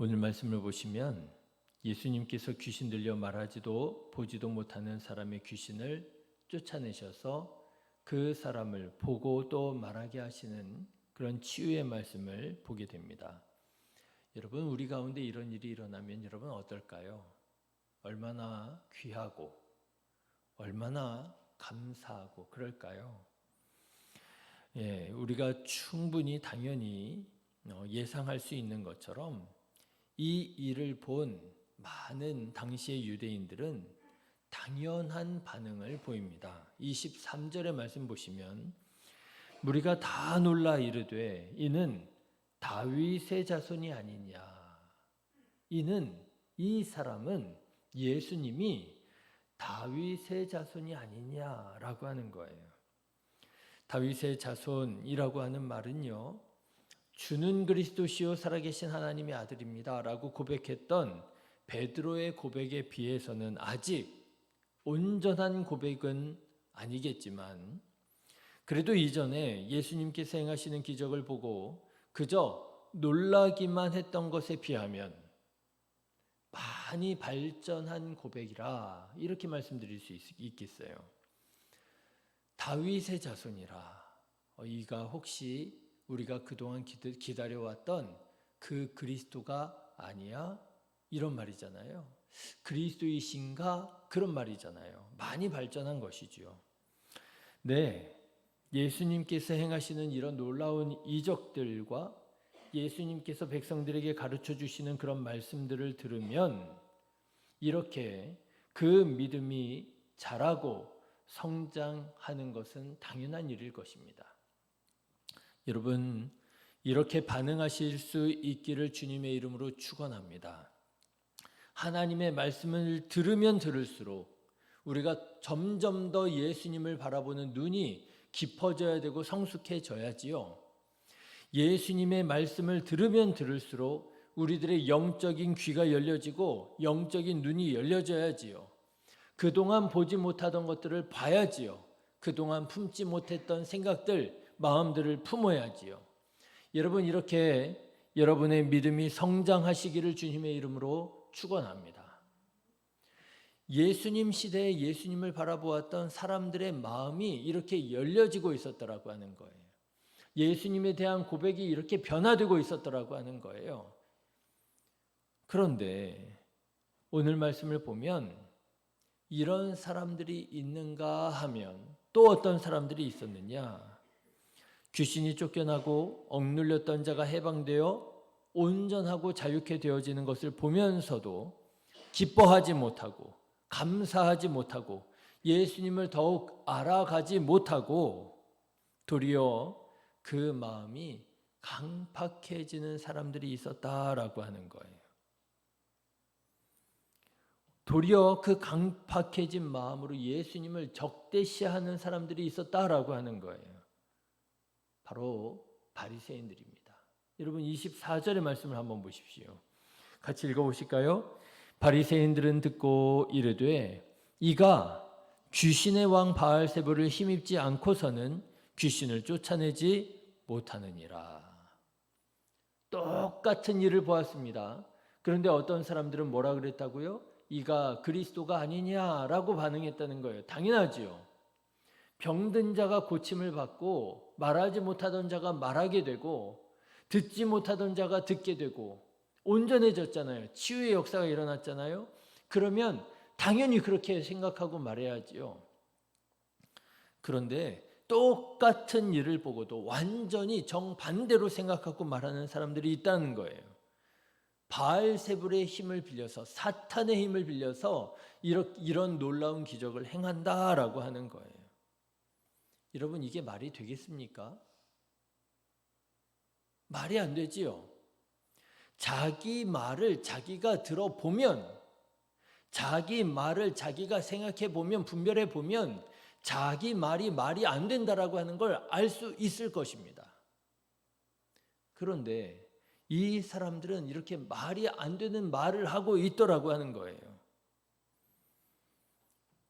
오늘 말씀을 보시면 예수님께서 귀신 들려 말하지도 보지도 못하는 사람의 귀신을 쫓아내셔서 그 사람을 보고 또 말하게 하시는 그런 치유의 말씀을 보게 됩니다. 여러분, 우리 가운데 이런 일이 일어나면 여러분 어떨까요? 얼마나 귀하고 얼마나 감사하고 그럴까요? 우리가 충분히 당연히 예상할 수 있는 것처럼 이 일을 본 많은 당시의 유대인들은 당연한 반응을 보입니다. 23절의 말씀 보시면 무리가 다 놀라 이르되 이는 다윗의 자손이 아니냐. 이 사람은 예수님이 다윗의 자손이 아니냐라고 하는 거예요. 다윗의 자손이라고 하는 말은요, 주는 그리스도시요 살아계신 하나님의 아들입니다 라고 고백했던 베드로의 고백에 비해서는 아직 온전한 고백은 아니겠지만, 그래도 이전에 예수님께서 행하시는 기적을 보고 그저 놀라기만 했던 것에 비하면 많이 발전한 고백이라 이렇게 말씀드릴 수 있겠어요. 다윗의 자손이라, 이가 혹시 우리가 그동안 기다려왔던 그 그리스도가 아니야? 이런 말이잖아요. 그리스도이신가? 그런 말이잖아요. 많이 발전한 것이지요. 네, 예수님께서 행하시는 이런 놀라운 이적들과 예수님께서 백성들에게 가르쳐 주시는 그런 말씀들을 들으면 이렇게 그 믿음이 자라고 성장하는 것은 당연한 일일 것입니다. 여러분, 이렇게 반응하실 수 있기를 주님의 이름으로 축원합니다. 하나님의 말씀을 들으면 들을수록 우리가 점점 더 예수님을 바라보는 눈이 깊어져야 되고 성숙해져야지요. 예수님의 말씀을 들으면 들을수록 우리들의 영적인 귀가 열려지고 영적인 눈이 열려져야지요. 그동안 보지 못하던 것들을 봐야지요. 그동안 품지 못했던 생각들, 마음들을 품어야지요. 여러분, 이렇게 여러분의 믿음이 성장하시기를 주님의 이름으로 축원합니다. 예수님 시대에 예수님을 바라보았던 사람들의 마음이 이렇게 열려지고 있었더라고 하는 거예요. 예수님에 대한 고백이 이렇게 변화되고 있었더라고 하는 거예요. 그런데 오늘 말씀을 보면 이런 사람들이 있는가 하면 또 어떤 사람들이 있었느냐? 귀신이 쫓겨나고 억눌렸던 자가 해방되어 온전하고 자유케 되어지는 것을 보면서도 기뻐하지 못하고 감사하지 못하고 예수님을 더욱 알아가지 못하고 도리어 그 마음이 강팍해지는 사람들이 있었다라고 하는 거예요. 도리어 그 강팍해진 마음으로 예수님을 적대시하는 사람들이 있었다라고 하는 거예요. 바로 바리새인들입니다. 여러분, 24절의 말씀을 한번 보십시오. 같이 읽어보실까요? 바리새인들은 듣고 이르되 이가 귀신의 왕 바알세불을 힘입지 않고서는 귀신을 쫓아내지 못하느니라. 똑같은 일을 보았습니다. 그런데 어떤 사람들은 뭐라 그랬다고요? 이가 그리스도가 아니냐라고 반응했다는 거예요. 당연하지요. 병든 자가 고침을 받고 말하지 못하던 자가 말하게 되고 듣지 못하던 자가 듣게 되고 온전해졌잖아요. 치유의 역사가 일어났잖아요. 그러면 당연히 그렇게 생각하고 말해야지요. 그런데 똑같은 일을 보고도 완전히 정반대로 생각하고 말하는 사람들이 있다는 거예요. 바알세불의 힘을 빌려서, 사탄의 힘을 빌려서 이런 놀라운 기적을 행한다라고 하는 거예요. 여러분, 이게 말이 되겠습니까? 말이 안 되지요. 자기 말을 자기가 들어보면, 자기 말을 자기가 생각해 보면, 분별해 보면 자기 말이 안 된다라고 하는 걸 알 수 있을 것입니다. 그런데 이 사람들은 이렇게 말이 안 되는 말을 하고 있더라고 하는 거예요.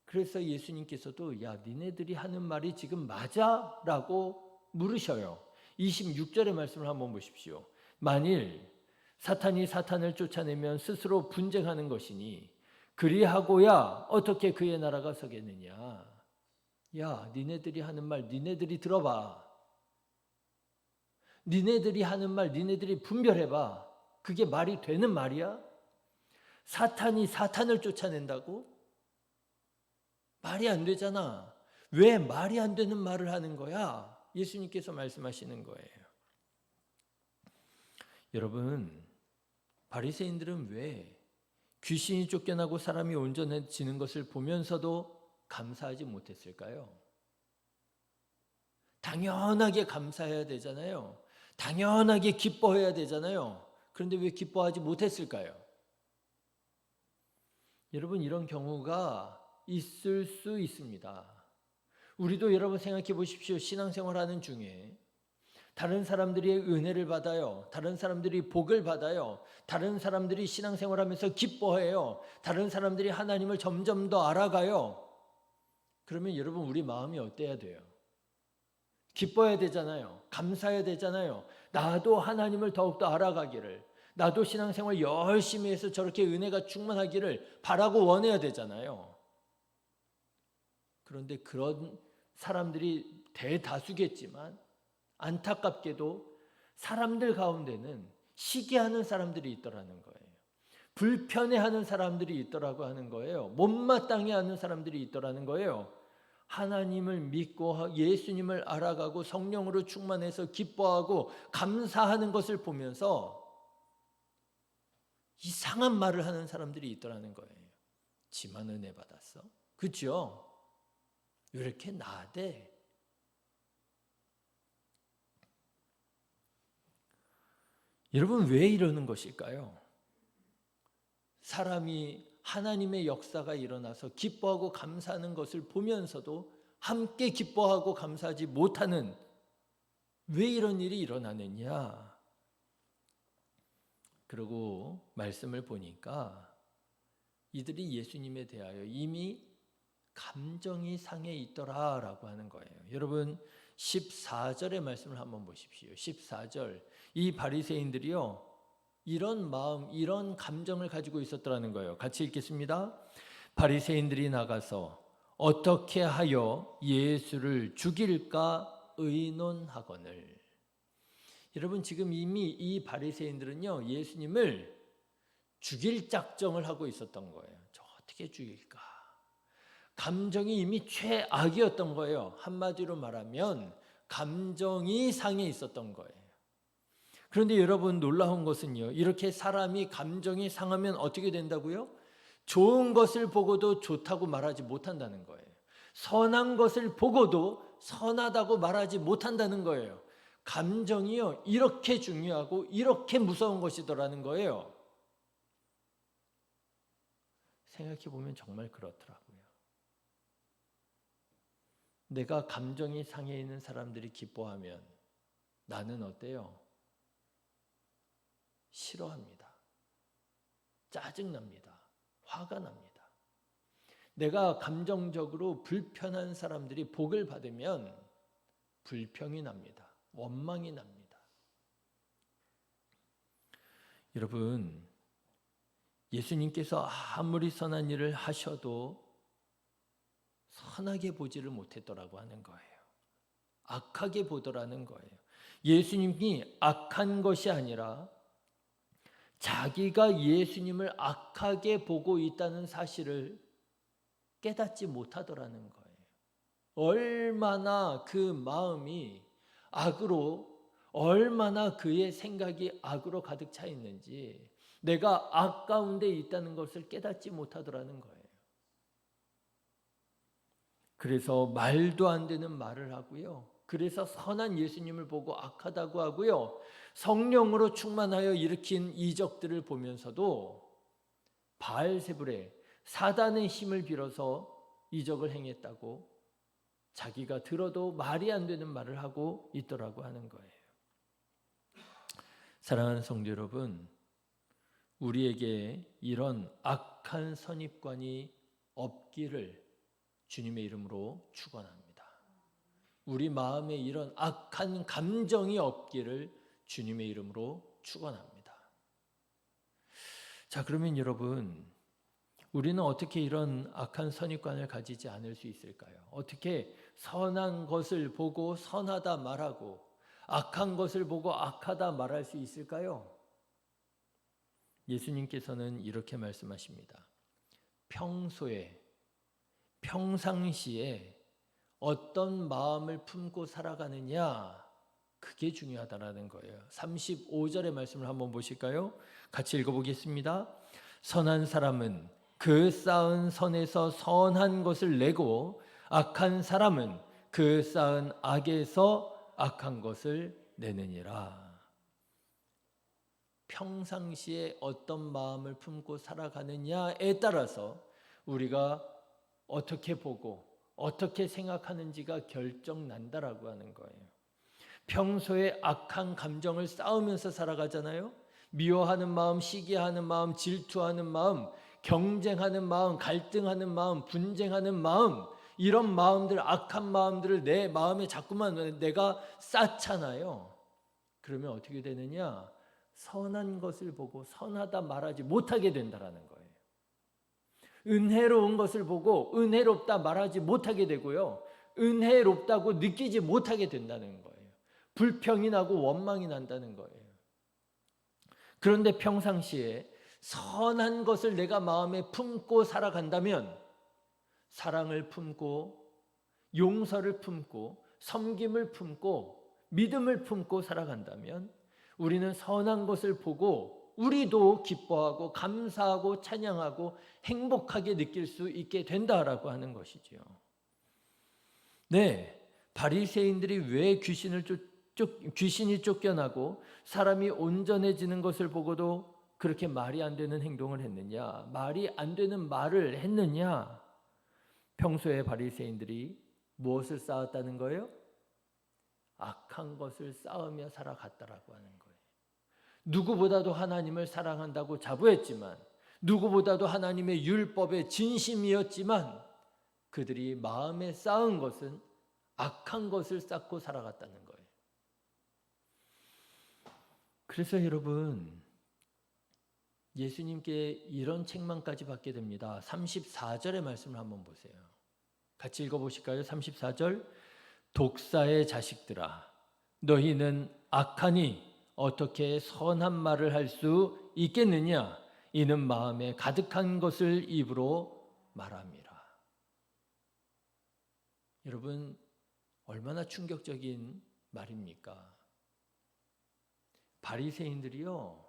그래서 예수님께서도 야, 니네들이 하는 말이 지금 맞아? 라고 물으셔요. 26절의 말씀을 한번 보십시오. 만일 사탄이 사탄을 쫓아내면 스스로 분쟁하는 것이니 그리하고야 어떻게 그의 나라가 서겠느냐. 야, 니네들이 하는 말 니네들이 들어봐. 니네들이 하는 말 니네들이 분별해봐. 그게 말이 되는 말이야? 사탄이 사탄을 쫓아낸다고? 말이 안 되잖아. 왜 말이 안 되는 말을 하는 거야? 예수님께서 말씀하시는 거예요. 여러분, 바리새인들은 왜 귀신이 쫓겨나고 사람이 온전해지는 것을 보면서도 감사하지 못했을까요? 당연하게 감사해야 되잖아요. 당연하게 기뻐해야 되잖아요. 그런데 왜 기뻐하지 못했을까요? 여러분, 이런 경우가 있을 수 있습니다. 우리도 여러분 생각해 보십시오. 신앙생활하는 중에 다른 사람들이 은혜를 받아요. 다른 사람들이 복을 받아요. 다른 사람들이 신앙생활하면서 기뻐해요. 다른 사람들이 하나님을 점점 더 알아가요. 그러면 여러분 우리 마음이 어때야 돼요? 기뻐해야 되잖아요. 감사해야 되잖아요. 나도 하나님을 더욱더 알아가기를, 나도 신앙생활 열심히 해서 저렇게 은혜가 충만하기를 바라고 원해야 되잖아요. 그런데 그런 사람들이 대다수겠지만 안타깝게도 사람들 가운데는 시기하는 사람들이 있더라는 거예요. 불편해하는 사람들이 있더라고 하는 거예요. 못마땅해 하는 사람들이 있더라는 거예요. 하나님을 믿고 예수님을 알아가고 성령으로 충만해서 기뻐하고 감사하는 것을 보면서 이상한 말을 하는 사람들이 있더라는 거예요. 지만 은혜 받았어? 그렇죠? 왜 이렇게 나대? 여러분 왜 이러는 것일까요? 사람이 하나님의 역사가 일어나서 기뻐하고 감사하는 것을 보면서도 함께 기뻐하고 감사하지 못하는, 왜 이런 일이 일어나느냐? 그리고 말씀을 보니까 이들이 예수님에 대하여 이미 감정이 상해 있더라라고 하는 거예요. 여러분 14절의 말씀을 한번 보십시오. 14절. 이 바리새인들이요, 이런 마음, 이런 감정을 가지고 있었더라는 거예요. 같이 읽겠습니다. 바리새인들이 나가서 어떻게 하여 예수를 죽일까 의논하거늘. 여러분 지금 이미 이 바리새인들은요, 예수님을 죽일 작정을 하고 있었던 거예요. 저 어떻게 죽일까? 감정이 이미 최악이었던 거예요. 한마디로 말하면 감정이 상해 있었던 거예요. 그런데 여러분 놀라운 것은요, 이렇게 사람이 감정이 상하면 어떻게 된다고요? 좋은 것을 보고도 좋다고 말하지 못한다는 거예요. 선한 것을 보고도 선하다고 말하지 못한다는 거예요. 감정이요, 이렇게 중요하고 이렇게 무서운 것이더라는 거예요. 생각해 보면 정말 그렇더라고요. 내가 감정이 상해 있는 사람들이 기뻐하면 나는 어때요? 싫어합니다. 짜증납니다. 화가 납니다. 내가 감정적으로 불편한 사람들이 복을 받으면 불평이 납니다. 원망이 납니다. 여러분, 예수님께서 아무리 선한 일을 하셔도 선하게 보지를 못했더라고 하는 거예요. 악하게 보더라는 거예요. 예수님이 악한 것이 아니라 자기가 예수님을 악하게 보고 있다는 사실을 깨닫지 못하더라는 거예요. 얼마나 그 마음이 악으로, 얼마나 그의 생각이 악으로 가득 차 있는지 내가 악 가운데 있다는 것을 깨닫지 못하더라는 거예요. 그래서 말도 안 되는 말을 하고요. 그래서 선한 예수님을 보고 악하다고 하고요. 성령으로 충만하여 일으킨 이적들을 보면서도 바알세불에 사단의 힘을 빌어서 이적을 행했다고 자기가 들어도 말이 안 되는 말을 하고 있더라고 하는 거예요. 사랑하는 성도 여러분, 우리에게 이런 악한 선입관이 없기를 주님의 이름으로 축원합니다. 우리 마음에 이런 악한 감정이 없기를 주님의 이름으로 축원합니다. 자, 그러면 여러분, 우리는 어떻게 이런 악한 선입관을 가지지 않을 수 있을까요? 어떻게 선한 것을 보고 선하다 말하고 악한 것을 보고 악하다 말할 수 있을까요? 예수님께서는 이렇게 말씀하십니다. 평상시에 어떤 마음을 품고 살아가느냐, 그게 중요하다라는 거예요. 35절의 말씀을 한번 보실까요? 같이 읽어보겠습니다. 선한 사람은 그 쌓은 선에서 선한 것을 내고 악한 사람은 그 쌓은 악에서 악한 것을 내느니라. 평상시에 어떤 마음을 품고 살아가느냐에 따라서 우리가 어떻게 보고 어떻게 생각하는지가 결정난다라고 하는 거예요. 평소에 악한 감정을 쌓으면서 살아가잖아요. 미워하는 마음, 시기하는 마음, 질투하는 마음, 경쟁하는 마음, 갈등하는 마음, 분쟁하는 마음, 이런 마음들, 악한 마음들을 내 마음에 자꾸만 내가 쌓잖아요. 그러면 어떻게 되느냐? 선한 것을 보고 선하다 말하지 못하게 된다라는 거예요. 은혜로운 것을 보고 은혜롭다 말하지 못하게 되고요. 은혜롭다고 느끼지 못하게 된다는 거예요. 불평이 나고 원망이 난다는 거예요. 그런데 평상시에 선한 것을 내가 마음에 품고 살아간다면, 사랑을 품고 용서를 품고 섬김을 품고 믿음을 품고 살아간다면 우리는 선한 것을 보고 우리도 기뻐하고 감사하고 찬양하고 행복하게 느낄 수 있게 된다라고 하는 것이지요. 네, 바리새인들이 왜 귀신이 쫓겨나고 사람이 온전해지는 것을 보고도 그렇게 말이 안 되는 행동을 했느냐, 말이 안 되는 말을 했느냐? 평소에 바리새인들이 무엇을 쌓았다는 거예요? 악한 것을 쌓으며 살아갔다라고 하는 거예요. 누구보다도 하나님을 사랑한다고 자부했지만, 누구보다도 하나님의 율법에 진심이었지만 그들이 마음에 쌓은 것은 악한 것을 쌓고 살아갔다는 거예요. 그래서 여러분, 예수님께 이런 책망까지 받게 됩니다. 34절의 말씀을 한번 보세요. 같이 읽어보실까요? 34절. 독사의 자식들아, 너희는 악하니 어떻게 선한 말을 할 수 있겠느냐? 이는 마음에 가득한 것을 입으로 말함이라. 여러분, 얼마나 충격적인 말입니까? 바리새인들이요,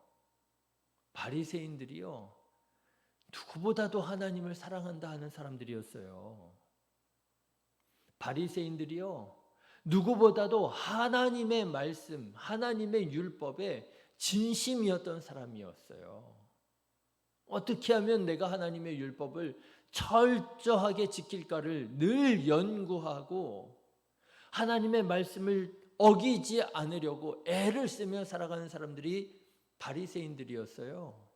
누구보다도 하나님을 사랑한다 하는 사람들이었어요. 바리새인들이요, 누구보다도 하나님의 말씀, 하나님의 율법에 진심이었던 사람이었어요. 어떻게 하면 내가 하나님의 율법을 철저하게 지킬까를 늘 연구하고 하나님의 말씀을 어기지 않으려고 애를 쓰며 살아가는 사람들이 바리새인들이었어요.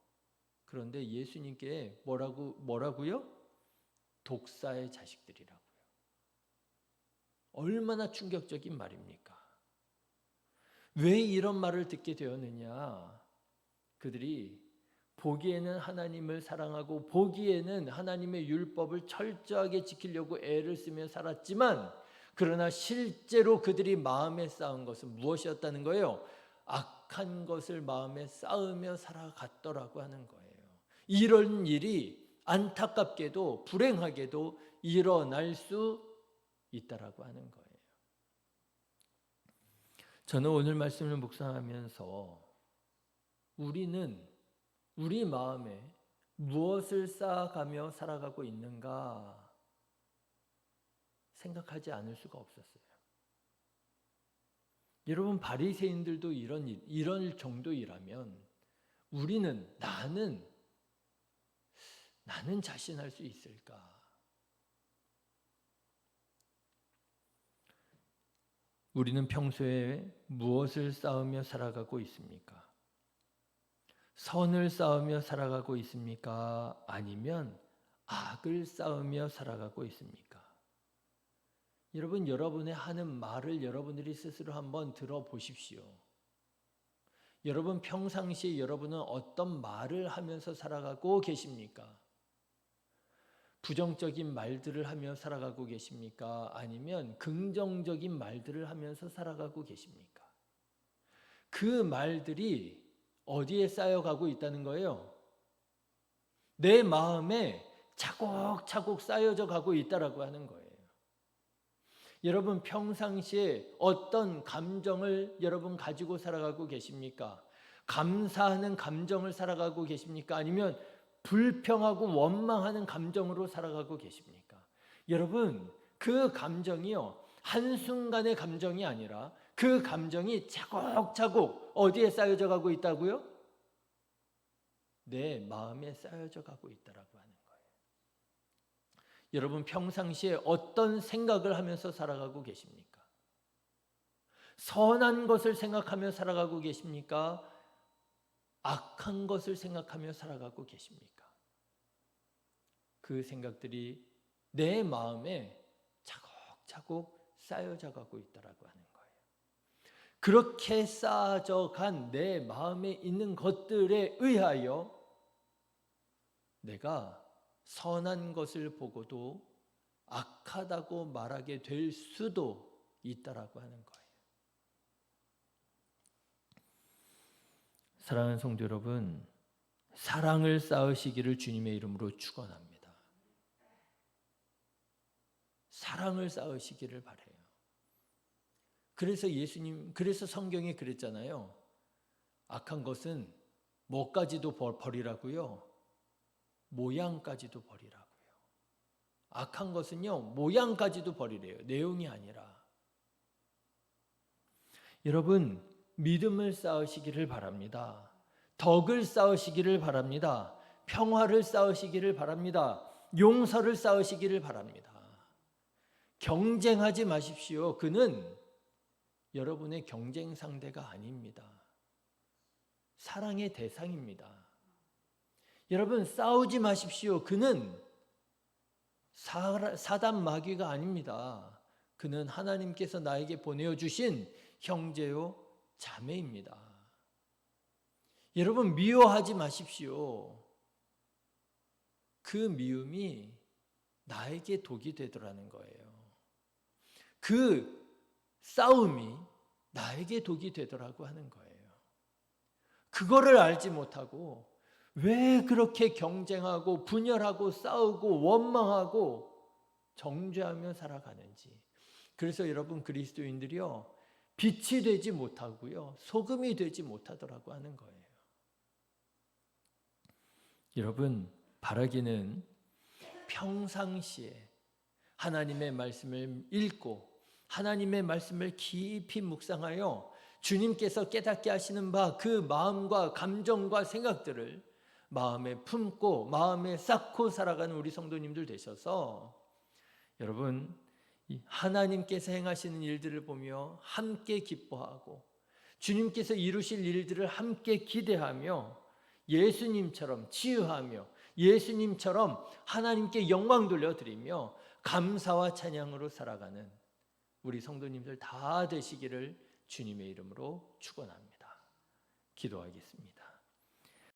그런데 예수님께 뭐라고요? 독사의 자식들이라고요. 얼마나 충격적인 말입니까? 왜 이런 말을 듣게 되었느냐? 그들이 보기에는 하나님을 사랑하고 보기에는 하나님의 율법을 철저하게 지키려고 애를 쓰며 살았지만, 그러나 실제로 그들이 마음에 쌓은 것은 무엇이었다는 거예요? 악한 것을 마음에 쌓으며 살아갔더라고 하는 거예요. 이런 일이 안타깝게도 불행하게도 일어날 수 있다라고 하는 거예요. 저는 오늘 말씀을 묵상하면서 우리는 우리 마음에 무엇을 쌓아가며 살아가고 있는가 생각하지 않을 수가 없었어요. 여러분, 바리새인들도 이런 정도이라면 우리는 나는 자신할 수 있을까? 우리는 평소에 무엇을 쌓으며 살아가고 있습니까? 선을 쌓으며 살아가고 있습니까? 아니면 악을 쌓으며 살아가고 있습니까? 여러분, 여러분의 하는 말을 여러분들이 스스로 한번 들어보십시오. 여러분 평상시에 여러분은 어떤 말을 하면서 살아가고 계십니까? 부정적인 말들을 하며 살아가고 계십니까? 아니면 긍정적인 말들을 하면서 살아가고 계십니까? 그 말들이 어디에 쌓여가고 있다는 거예요? 내 마음에 차곡차곡 쌓여져 가고 있다라고 하는 거예요. 여러분 평상시에 어떤 감정을 여러분 가지고 살아가고 계십니까? 감사하는 감정을 살아가고 계십니까? 아니면 불평하고 원망하는 감정으로 살아가고 계십니까? 여러분 그 감정이요 한순간의 감정이 아니라 그 감정이 차곡차곡 어디에 쌓여져 가고 있다고요? 내 마음에 쌓여져 가고 있다라고 하는 거예요. 여러분 평상시에 어떤 생각을 하면서 살아가고 계십니까? 선한 것을 생각하며 살아가고 계십니까? 악한 것을 생각하며 살아가고 계십니까? 그 생각들이 내 마음에 차곡차곡 쌓여져 가고 있다라고 하는 거예요. 그렇게 쌓아져 간 내 마음에 있는 것들에 의하여 내가 선한 것을 보고도 악하다고 말하게 될 수도 있다라고 하는 거예요. 사랑하는 성도 여러분, 사랑을 쌓으시기를 주님의 이름으로 축원합니다. 사랑을 쌓으시기를 바라요. 그래서 성경에 그랬잖아요. 악한 것은 뭐까지도 버리라고요? 모양까지도 버리라고요. 악한 것은요, 모양까지도 버리래요. 내용이 아니라. 여러분, 믿음을 쌓으시기를 바랍니다. 덕을 쌓으시기를 바랍니다. 평화를 쌓으시기를 바랍니다. 용서를 쌓으시기를 바랍니다. 경쟁하지 마십시오. 그는 여러분의 경쟁 상대가 아닙니다. 사랑의 대상입니다. 여러분 싸우지 마십시오. 그는 사단 마귀가 아닙니다. 그는 하나님께서 나에게 보내주신 형제요 자매입니다. 여러분 미워하지 마십시오. 그 미움이 나에게 독이 되더라는 거예요. 그 싸움이 나에게 독이 되더라고 하는 거예요. 그거를 알지 못하고 왜 그렇게 경쟁하고 분열하고 싸우고 원망하고 정죄하며 살아가는지. 그래서 여러분 그리스도인들이요 빛이 되지 못하고요 소금이 되지 못하더라고 하는 거예요. 여러분 바라기는 평상시에 하나님의 말씀을 읽고 하나님의 말씀을 깊이 묵상하여 주님께서 깨닫게 하시는 바 그 마음과 감정과 생각들을 마음에 품고 마음에 쌓고 살아가는 우리 성도님들 되셔서 여러분 하나님께서 행하시는 일들을 보며 함께 기뻐하고 주님께서 이루실 일들을 함께 기대하며 예수님처럼 치유하며 예수님처럼 하나님께 영광 돌려드리며 감사와 찬양으로 살아가는 우리 성도님들 다 되시기를 주님의 이름으로 축원합니다. 기도하겠습니다.